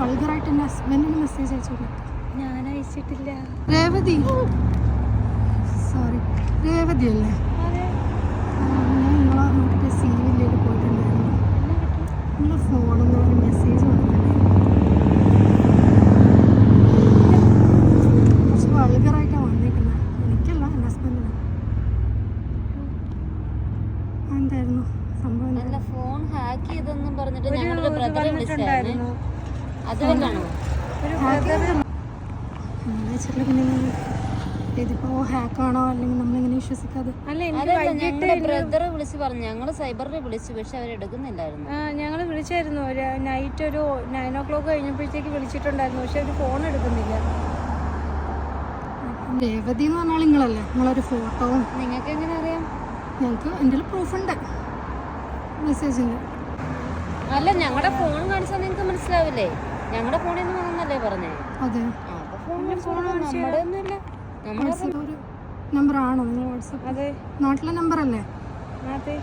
വൾഗറായിട്ട് എൻ്റെ ഹസ്ബൻഡിന് മെസ്സേജ് അയച്ചോളൂ. ഞാൻ അയച്ചിട്ടില്ല. രേവതി, സോറി, രേവതി അല്ലേ? ഞാൻ നിങ്ങളെ നോട്ടിട്ട് സി വില്ലേജ് പോയിട്ടുണ്ടായിരുന്നു. നിങ്ങളെ ഫോണിൽ നിന്ന് മെസ്സേജ് വന്നിട്ടുണ്ടായിരുന്നു. കുറച്ച് വൾഗറായിട്ടാണ് വന്നിരിക്കുന്നത്. എനിക്കല്ല, എൻ്റെ ഹസ്ബൻഡിന്. എന്തായിരുന്നു സംഭവം? ഫോൺ ഹാക്ക് ചെയ്തെന്നും പറഞ്ഞിട്ട് ഞങ്ങളുടെ ബ്രദറെ വിളിച്ചായിരുന്നു. അതുകൊണ്ടാണോ ഇതിപ്പോ ഹാക്കാണോ അല്ലെങ്കിൽ നമ്മളിങ്ങനെ വിശ്വസിക്കാതെ? ഞങ്ങളുടെ ബ്രദറെ വിളിച്ച് പറഞ്ഞു. ഞങ്ങള് സൈബറിനെ വിളിച്ചു, പക്ഷെ അവരെടുക്കുന്നില്ലായിരുന്നു. ഞങ്ങൾ വിളിച്ചായിരുന്നു. ഒരു നൈറ്റ് ഒരു 9 o'clock കഴിഞ്ഞപ്പോഴത്തേക്ക് വിളിച്ചിട്ടുണ്ടായിരുന്നു, പക്ഷെ അവര് ഫോൺ എടുക്കുന്നില്ല. രേവതി എന്ന് പറഞ്ഞാൽ നിങ്ങളല്ലേ? നിങ്ങളൊരു ഫോട്ടോ നിങ്ങൾക്ക് എങ്ങനെ അറിയാം? ഞങ്ങൾക്ക് എൻ്റെ പ്രൂഫ് ഉണ്ട്, മെസ്സേജിൻ്റെ. അല്ല, ഞങ്ങളുടെ ഫോൺ കാണിച്ചാൽ നിങ്ങൾക്ക് മനസ്സിലാവില്ലേ? ഞങ്ങളുടെ ഫോണിൽ നിന്ന് വന്നല്ലേ പറഞ്ഞേ? അതെ, നമ്മുടെ ഒന്നുമില്ല. ഒരു നമ്പറാണോ നിങ്ങൾ വാട്സപ്പ്? അതെ, നാട്ടിലെ നമ്പറല്ലേ? അതെ.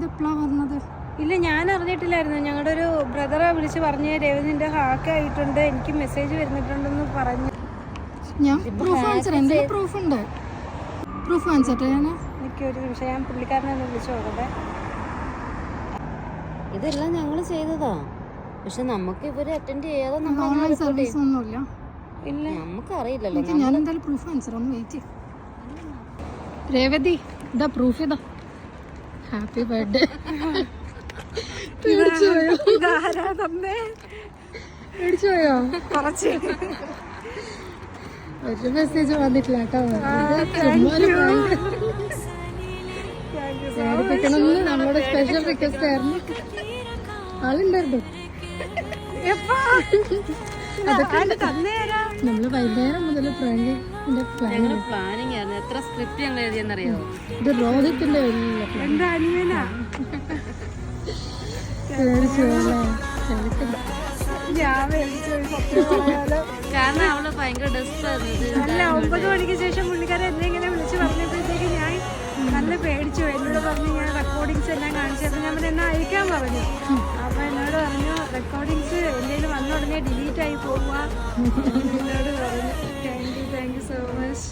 എപ്പോഴാണ് പറഞ്ഞത്? ഇല്ല, ഞാൻ അറിഞ്ഞിട്ടില്ലായിരുന്നു. ഞങ്ങളുടെ ഒരു ബ്രദറെ വിളിച്ച് പറഞ്ഞ് രേവതിൻ്റെ ഹാക്ക് ആയിട്ടുണ്ട്, എനിക്ക് മെസ്സേജ് വരുന്നിട്ടുണ്ടെന്ന് പറഞ്ഞു. ഞാൻ പ്രൂഫ് കാണിച്ചിട്ട്, എൻ്റെ പ്രൂഫ് ഉണ്ട്. പ്രൂഫ് കാണിച്ചിട്ട് ഞാൻ എനിക്കൊരു നിമിഷം, ഞാൻ പുള്ളിക്കാരനെ ഒന്ന് വിളിച്ചു നോക്കട്ടെ. ഇതെല്ലാം ഞങ്ങൾ ചെയ്തതാ, പക്ഷെ നമുക്ക് ഇവര് അറ്റൻഡ് ചെയ്യാതെ ഓൺലൈൻ സർവീസ് ഒന്നുമില്ല. ഇല്ല, നമുക്ക് അറിയില്ലല്ലോ. ഞാൻ എന്തായാലും പ്രൂഫ് കാണിച്ചിട്ട് ഒന്ന് വെയിറ്റ്. രേവതി, ഇതാ പ്രൂഫ്. ഇതാ ഹാപ്പി ബർത്ത്ഡേ. പേടിച്ചു പോയോ? കുറച്ച് ഒരു മെസ്സേജ് വന്നിട്ടില്ല കേട്ടോ. പേടിപ്പിക്കണമെന്ന് നമ്മുടെ സ്പെഷ്യൽ റിക്വസ്റ്റ് ആയിരുന്നു. ആളുണ്ടായിരുന്നു. നമ്മള് വൈകുന്നേരം മുതൽ പ്ലാനിങ് ആയിരുന്നു. എത്ര സ്ക്രിപ്റ്റ് ഞങ്ങൾ എഴുതിയെന്നറിയോ? ഇത് രോഹിത്തിന്റെ എന്താ അനിയനാ? കാരണം അവള് ഭയങ്കര അല്ല, 9 മണിക്ക് ശേഷം പുള്ളിക്കാരൻ എന്നെ ഇങ്ങനെ വിളിച്ച് പറഞ്ഞപ്പോഴത്തേക്ക് ഞാൻ നല്ല പേടിച്ചു. എന്നോട് പറഞ്ഞു ഞാൻ റെക്കോർഡിങ്സ് എല്ലാം കാണിച്ചപ്പോൾ ഞാൻ എന്നെ അയക്കാൻ പറഞ്ഞു. അപ്പൊ എന്നോട് പറഞ്ഞു റെക്കോർഡിങ്സ് എന്തെങ്കിലും വന്ന ഉടനെ ഡിലീറ്റ് ആയി പോവുക എന്നോട് പറഞ്ഞു. Thank you so much.